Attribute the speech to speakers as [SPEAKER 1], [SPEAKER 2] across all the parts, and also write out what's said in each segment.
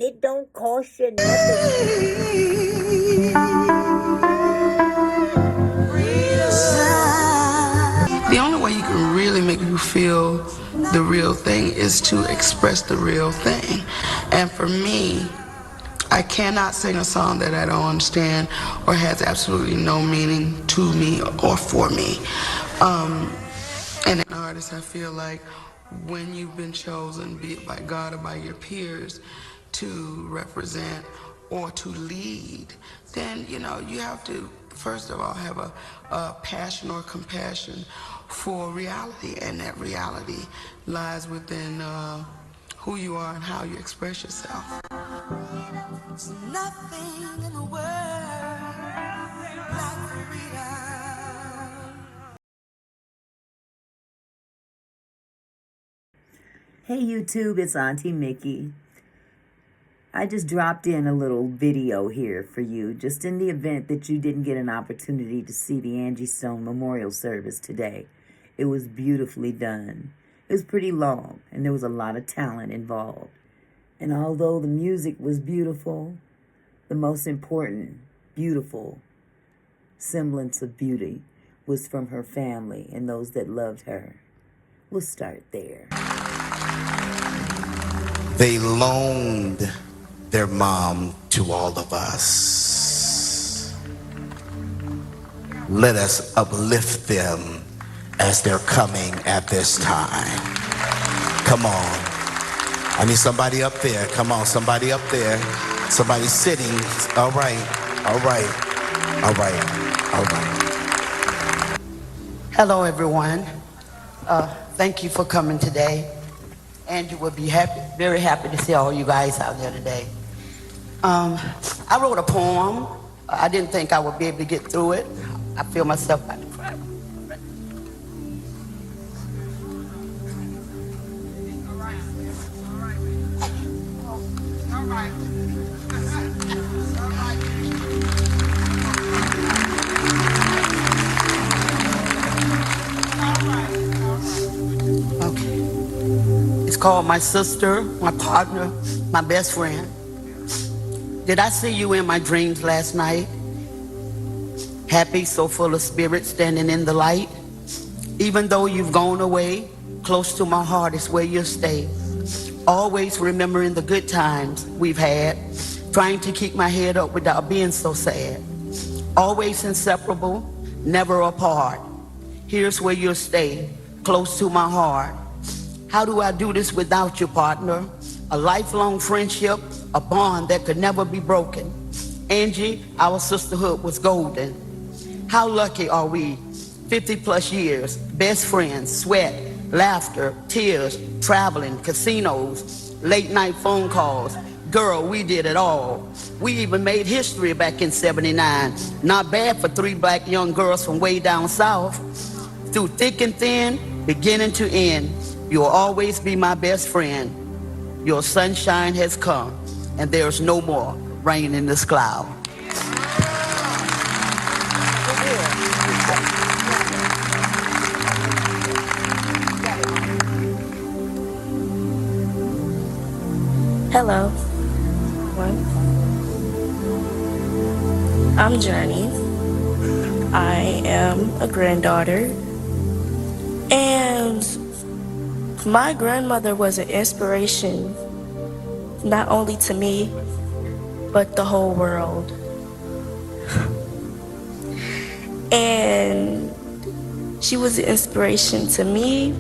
[SPEAKER 1] It don't cost you nothing.
[SPEAKER 2] The only way you can really make you feel the real thing is to express the real thing. And for me, I cannot sing a song that I don't understand or has absolutely no meaning to me or for me. And an artist, I feel like when you've been chosen, be it by God or by your peers, to represent or to lead, then, you know, you have to, first of all, have a passion or compassion for reality, and that reality lies within who you are and how you express yourself.
[SPEAKER 3] There's nothing in the world like freedom.
[SPEAKER 1] Hey YouTube, it's Auntie Mickey. I just dropped in a little video here for you, just in the event that you didn't get an opportunity to see the Angie Stone memorial service today. It was beautifully done. It was pretty long, and there was a lot of talent involved. And although the music was beautiful, the most important, beautiful semblance of beauty was from her family and those that loved her. We'll start there.
[SPEAKER 4] They loaned their mom to all of us. Let us uplift them as they're coming at this time. Come on. I need somebody up there. Come on, somebody up there. Somebody sitting. All right, all right, all right, all right.
[SPEAKER 5] Hello, everyone. Thank you for coming today. Angie will be very happy to see all you guys out there today. I wrote a poem. I didn't think I would be able to get through it. I feel myself about to cry. Okay. It's called My Sister, My Partner, My Best Friend. Did I see you in my dreams last night? Happy, so full of spirit, standing in the light. Even though you've gone away, close to my heart is where you'll stay. Always remembering the good times we've had, trying to keep my head up without being so sad. Always inseparable, never apart. Here's where you'll stay, close to my heart. How do I do this without you, partner? A lifelong friendship, a bond that could never be broken. Angie, our sisterhood was golden. How lucky are we? 50 plus years, best friends, sweat, laughter, tears, traveling, casinos, late night phone calls. Girl, we did it all. We even made history back in '79. Not bad for 3 black young girls from way down south. Through thick and thin, beginning to end, you'll always be my best friend. Your sunshine has come, and there's no more rain in this cloud.
[SPEAKER 6] Hello, I'm Journey. I am a granddaughter, and my grandmother was an inspiration, not only to me, but the whole world. And she was an inspiration to me,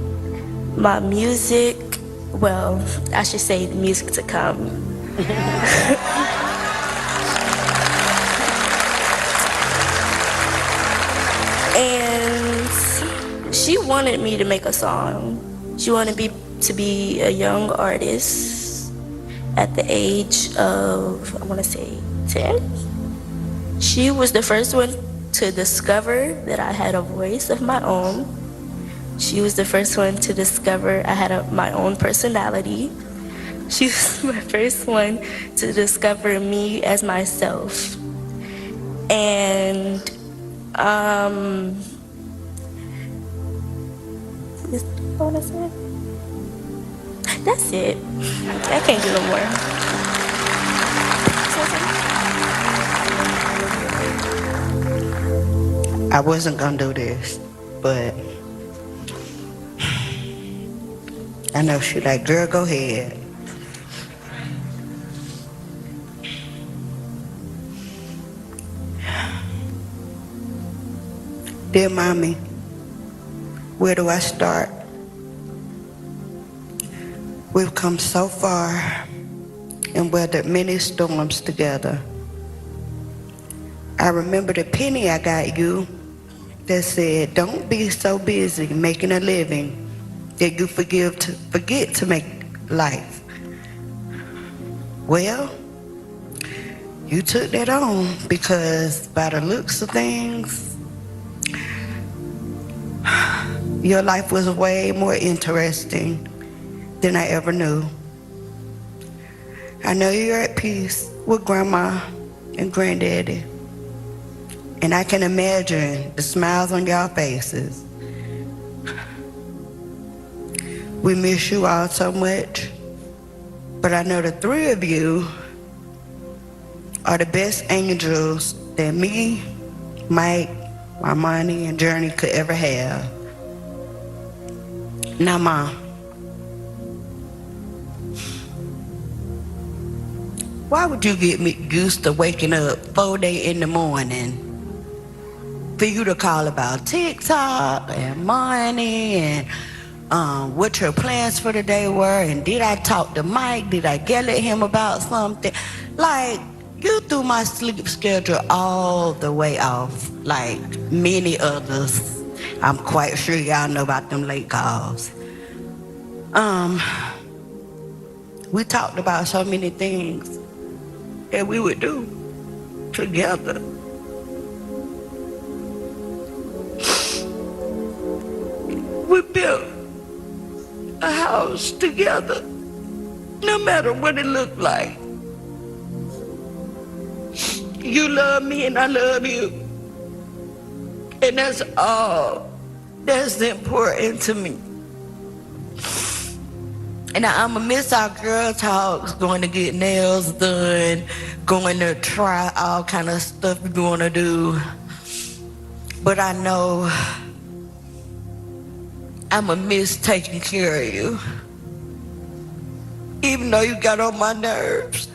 [SPEAKER 6] my music, well, I should say the music to come. And she wanted me to make a song. She wanted me to be a young artist at the age of, I want to say 10. She was the first one to discover that I had a voice of my own, She was the first one to discover I had my own personality. She was my first one to discover me as myself. And is that what I said? That's it. I can't do no more.
[SPEAKER 5] I wasn't gonna do this, but I know she like, girl, go ahead. Dear mommy, where do I start? We've come so far and weathered many storms together. I remember the penny I got you that said, don't be so busy making a living that you forget to make life. Well, you took that on because by the looks of things, your life was way more interesting than I ever knew. I know you're at peace with Grandma and Granddaddy, and I can imagine the smiles on y'all faces. We miss you all so much, but I know the three of you are the best angels that me, Mike, Armani, and Journey could ever have. Now, Mom, why would you get me used to waking up 4 in the morning for you to call about TikTok and money and what your plans for the day were, and did I talk to Mike? Did I yell at him about something? Like, you threw my sleep schedule all the way off, like many others. I'm quite sure y'all know about them late calls. We talked about so many things that we would do together. We built a house together, no matter what it looked like. You love me and I love you. And that's all that's important to me. And I'ma miss our girl talks, going to get nails done, going to try all kind of stuff we wanna do. But I know I'ma miss taking care of you. Even though you got on my nerves.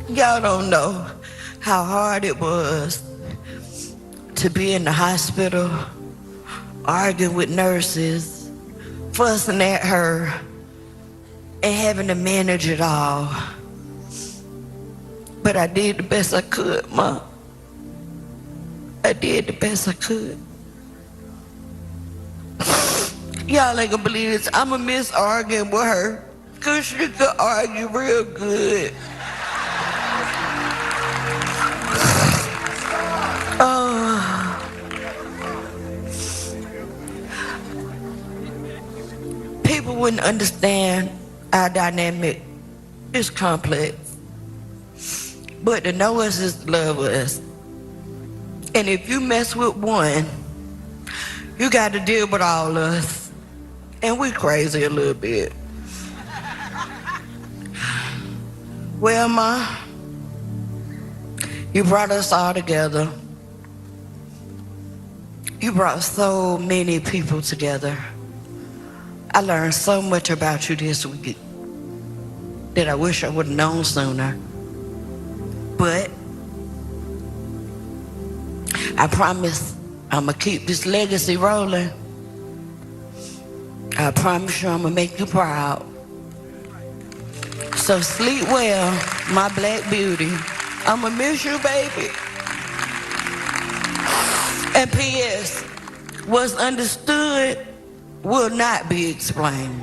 [SPEAKER 5] Y'all don't know how hard it was to be in the hospital, arguing with nurses, fussing at her, and having to manage it all. But I did the best I could, Mom. I did the best I could. Y'all ain't gonna believe this. I'ma miss arguing with her, cause she could argue real good. People wouldn't understand our dynamic. It's complex. But to know us is to love us. And if you mess with one, you got to deal with all of us. And we crazy a little bit. Well, Ma, you brought us all together. You brought so many people together. I learned so much about you this week that I wish I would have known sooner. But I promise I'm gonna keep this legacy rolling. I promise you I'm gonna make you proud. So sleep well, my black beauty. I'm gonna miss you, baby. And P.S., what's understood will not be explained.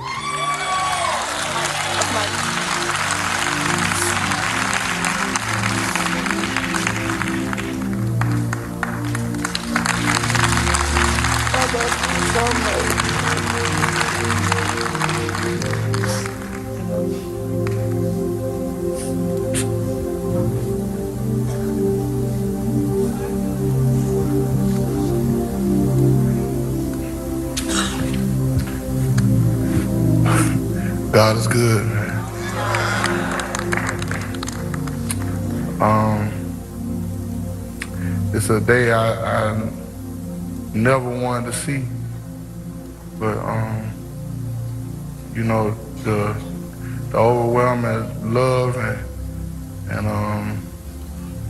[SPEAKER 6] love you so much.
[SPEAKER 7] God is good, man. It's a day I never wanted to see, but you know, the overwhelming love and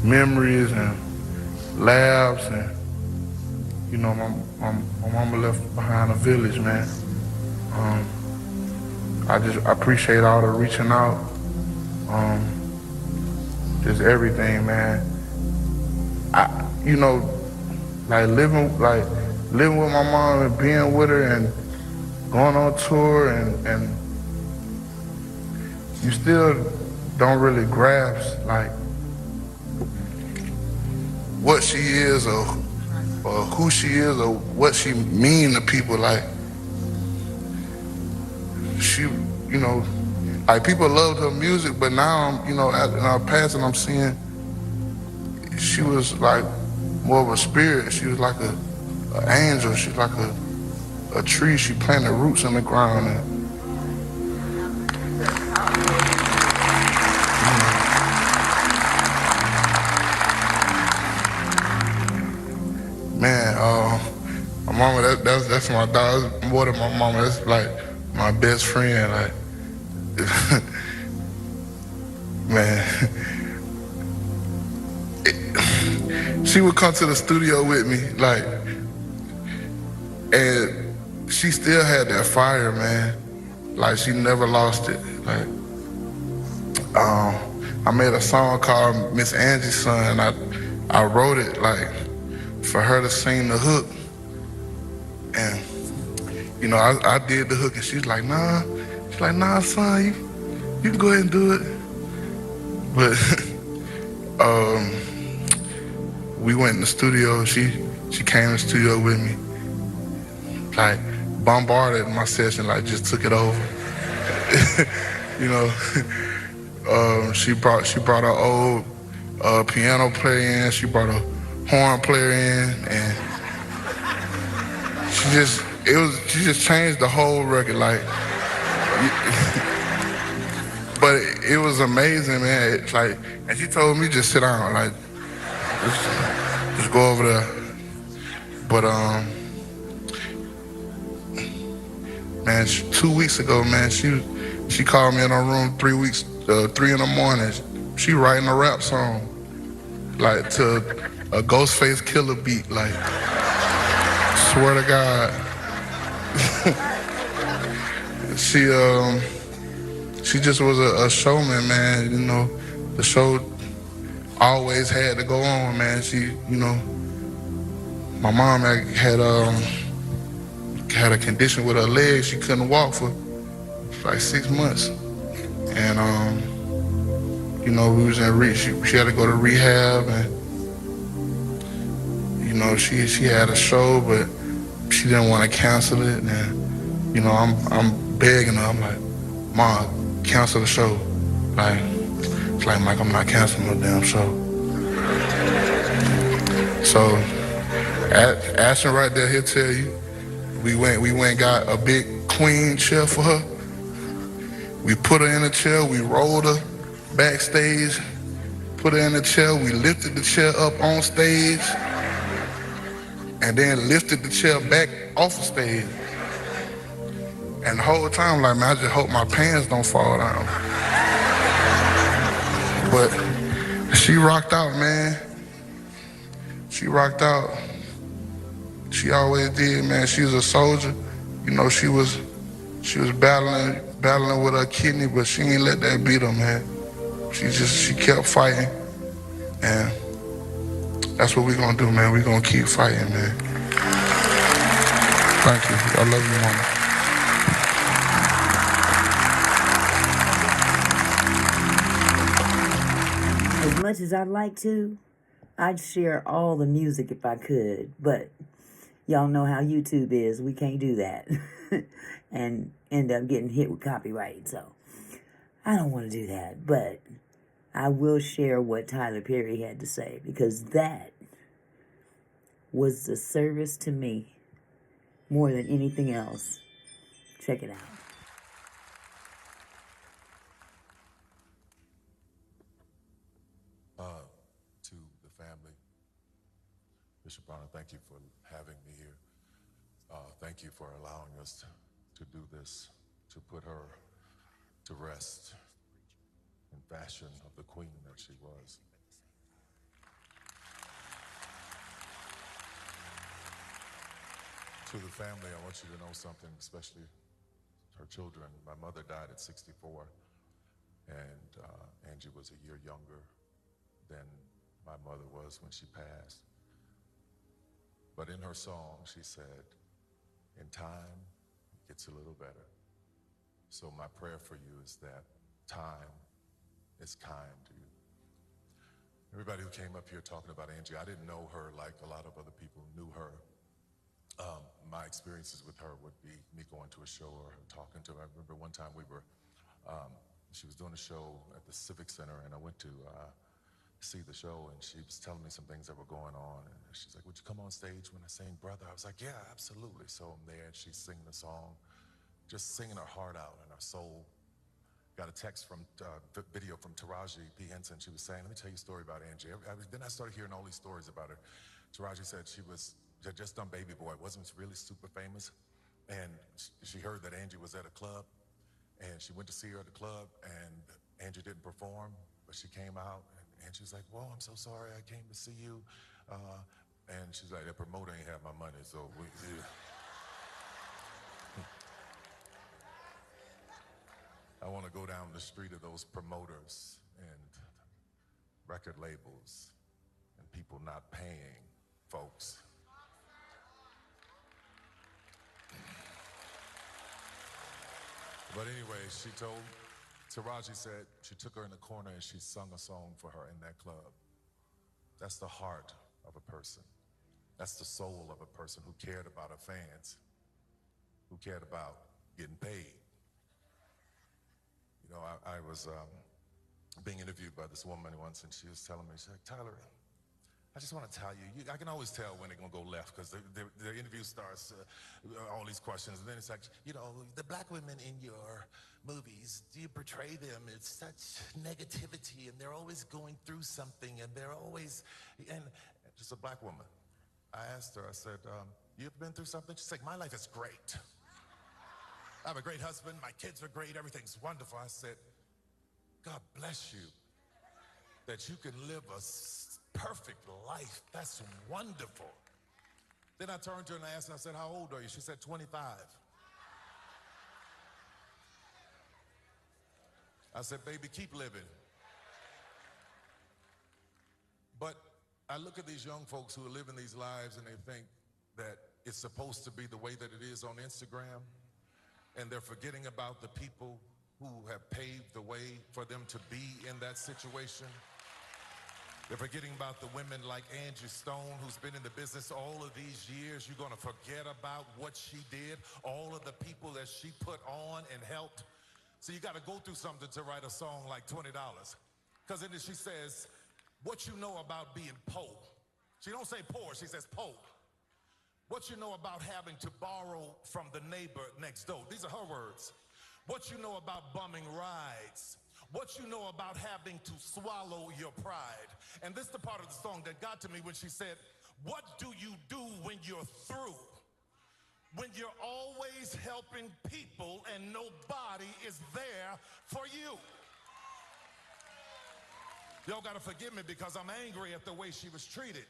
[SPEAKER 7] memories and laughs, and you know, my mama left behind a village, man. I appreciate all the reaching out, just everything, man. You know, living with my mom and being with her and going on tour, and you still don't really grasp like what she is or who she is or what she mean to people. Like she, you know, like people loved her music, but now I'm, you know, in our passing, I'm seeing she was like more of a spirit. She was like an angel. She was like a tree. She planted roots in the ground. And, man, my mama, that's my dog. That's more than my mama. That's like my best friend. Like, man, she would come to the studio with me, like, and she still had that fire, man. Like, she never lost it. Like, I made a song called Miss Angie Stone. I wrote it like for her to sing the hook, and you know, I did the hook, and she's like, nah. She's like, nah, son, you can go ahead and do it. But we went in the studio. She came in the studio with me, like bombarded my session, like just took it over. You know, she brought her old piano player in. She brought a horn player in, and she just changed the whole record, like. But it was amazing, man. It's like, and she told me just sit down, like, just go over there. But man, 2 weeks ago, man, she called me in her room 3 in the morning. She writing a rap song, like to a Ghostface Killer beat, like, swear to God. She just was a showman, man. You know, the show always had to go on, man. She, you know, my mom had a condition with her legs. She couldn't walk for like 6 months, and you know, we was in she had to go to rehab, and you know, she had a show, but she didn't want to cancel it, and you know, I'm begging her. I'm like, Mom, cancel the show. Like, it's like, Mike, I'm not canceling no damn show. So, Ashton right there, he'll tell you, we went and got a big queen chair for her. We put her in a chair, we rolled her backstage, put her in the chair, we lifted the chair up on stage, and then lifted the chair back off the stage. And the whole time, like, man, I just hope my pants don't fall down. But she rocked out, man. She rocked out. She always did, man. She was a soldier. You know, she was battling with her kidney, but she ain't let that beat her, man. She kept fighting. And that's what we're gonna do, man. We're gonna keep fighting, man. Thank you. I love you, Mama.
[SPEAKER 1] As much as I'd like to, I'd share all the music if I could, but Y'all know how YouTube is. We can't do that. And end up getting hit with copyright. So I don't want to do that. But I will share what Tyler Perry had to say, because that was a service to me more than anything else. Check it out.
[SPEAKER 8] To the family, Bishop Bronner, thank you for having me here. Thank you for allowing us to do this, to put her to rest in fashion of the queen that she was. To the family, I want you to know something, especially her children. My mother died at 64, and Angie was a year younger than my mother was when she passed. But in her song, she said, in time, it gets a little better. So my prayer for you is that time is kind to you. Everybody who came up here talking about Angie, I didn't know her like a lot of other people knew her. My experiences with her would be me going to a show or talking to her. I remember one time she was doing a show at the Civic Center, and I went to see the show, and she was telling me some things that were going on, and she's like, would you come on stage when I sing Brother? I was like, yeah, absolutely. So I'm there, and she's singing the song, just singing her heart out and her soul. Got a text from video from Taraji P. Henson. She was saying, let me tell you a story about Angie. Then I started hearing all these stories about her. Taraji said she had just done Baby Boy. It wasn't really super famous. And she heard that Angie was at a club, and she went to see her at the club, and Angie didn't perform, but she came out, and she was like, whoa, I'm so sorry, I came to see you. And she's like, the promoter ain't have my money, so I want to go down the street of those promoters and record labels and people not paying folks. But anyway, Taraji said she took her in the corner and she sung a song for her in that club. That's the heart of a person. That's the soul of a person who cared about her fans, who cared about getting paid. You know, I was being interviewed by this woman once, and she was telling me, she's like, Tyler, I just want to tell you, I can always tell when they're going to go left, because the interview starts, all these questions, and then it's like, you know, the black women in your movies, do you portray them? It's such negativity, and they're always going through something, and they're always, and just a black woman. I asked her, I said, you ever been through something? She's like, my life is great. I have a great husband, my kids are great, everything's wonderful. I said, God bless you that you can live a perfect life. That's wonderful. Then I turned to her and I asked her, I said, how old are you? She said, 25. I said, baby, keep living. But I look at these young folks who are living these lives and they think that it's supposed to be the way that it is on Instagram, and they're forgetting about the people who have paved the way for them to be in that situation. They're forgetting about the women like Angie Stone, who's been in the business all of these years. You're gonna forget about what she did, all of the people that she put on and helped. So you gotta go through something to write a song like $20. Because in it she says, what you know about being poor. She don't say poor, she says poor. What you know about having to borrow from the neighbor next door. These are her words. What you know about bumming rides. What you know about having to swallow your pride. And this is the part of the song that got to me when she said, what do you do when you're through? When you're always helping people and nobody is there for you. Y'all gotta forgive me because I'm angry at the way she was treated.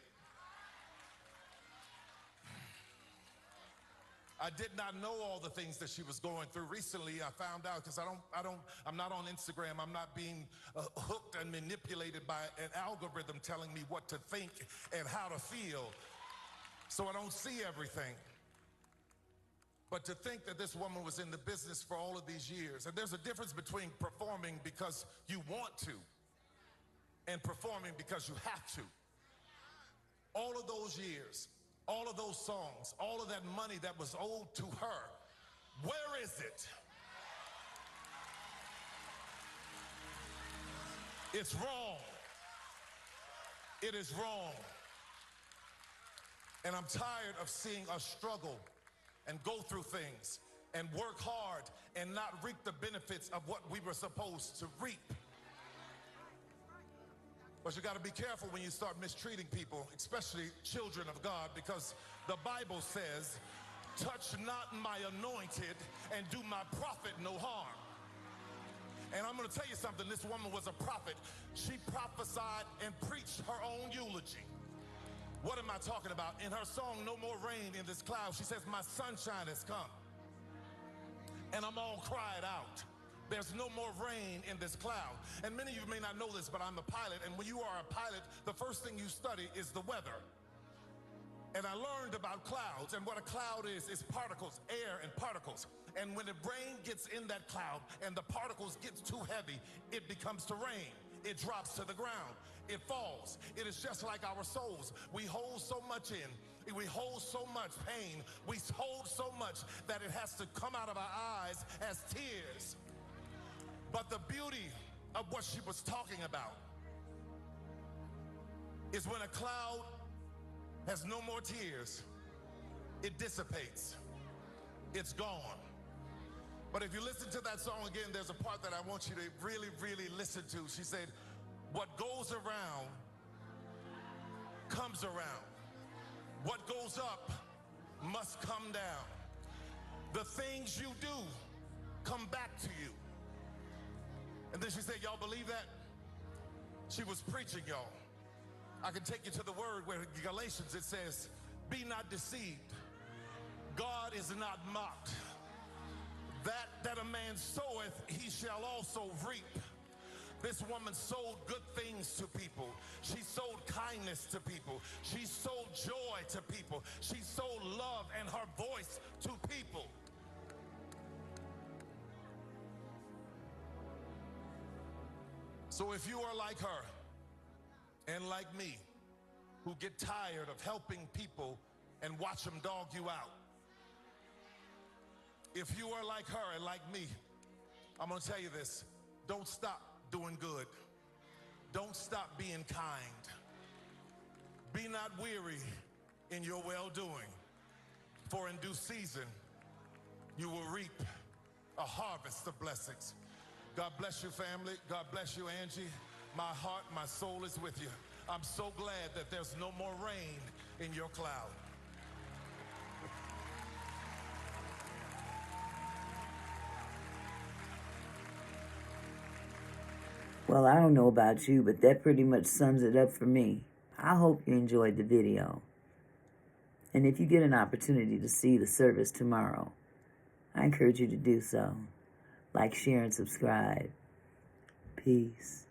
[SPEAKER 8] I did not know all the things that she was going through. Recently, I found out, because I'm not on Instagram. I'm not being hooked and manipulated by an algorithm telling me what to think and how to feel. So I don't see everything. But to think that this woman was in the business for all of these years, and there's a difference between performing because you want to and performing because you have to. All of those years,
[SPEAKER 9] all of those songs, all of that money that was owed to her, where is it? It's wrong. It is wrong. And I'm tired of seeing us struggle and go through things and work hard and not reap the benefits of what we were supposed to reap. But you got to be careful when you start mistreating people, especially children of God, because the Bible says, touch not my anointed and do my prophet no harm. And I'm going to tell you something. This woman was a prophet. She prophesied and preached her own eulogy. What am I talking about? In her song, No More Rain in This Cloud, she says, my sunshine has come. And I'm all cried out. There's no more rain in this cloud. And many of you may not know this, but I'm a pilot. And when you are a pilot, the first thing you study is the weather. And I learned about clouds, and what a cloud is particles, air and particles. And when the rain gets in that cloud and the particles gets too heavy, it becomes to rain. It drops to the ground. It falls. It is just like our souls. We hold so much in. We hold so much pain. We hold so much that it has to come out of our eyes as tears. But the beauty of what she was talking about is when a cloud has no more tears, it dissipates. It's gone. But if you listen to that song again, there's a part that I want you to really, really listen to. She said, what goes around comes around. What goes up must come down. The things you do come back to you. And then she said, y'all believe that? She was preaching, y'all. I can take you to the word where in Galatians it says, be not deceived. God is not mocked. That a man soweth, he shall also reap. This woman sowed good things to people. She sowed kindness to people. She sowed joy to people. She sowed love and her voice to people. So if you are like her and like me, who get tired of helping people and watch them dog you out, if you are like her and like me, I'm gonna tell you this, don't stop doing good. Don't stop being kind. Be not weary in your well-doing, for in due season you will reap a harvest of blessings. God bless you, family. God bless you, Angie. My heart, my soul is with you. I'm so glad that there's no more rain in your cloud.
[SPEAKER 1] Well, I don't know about you, but that pretty much sums it up for me. I hope you enjoyed the video. And if you get an opportunity to see the service tomorrow, I encourage you to do so. Like, share, and subscribe. Peace.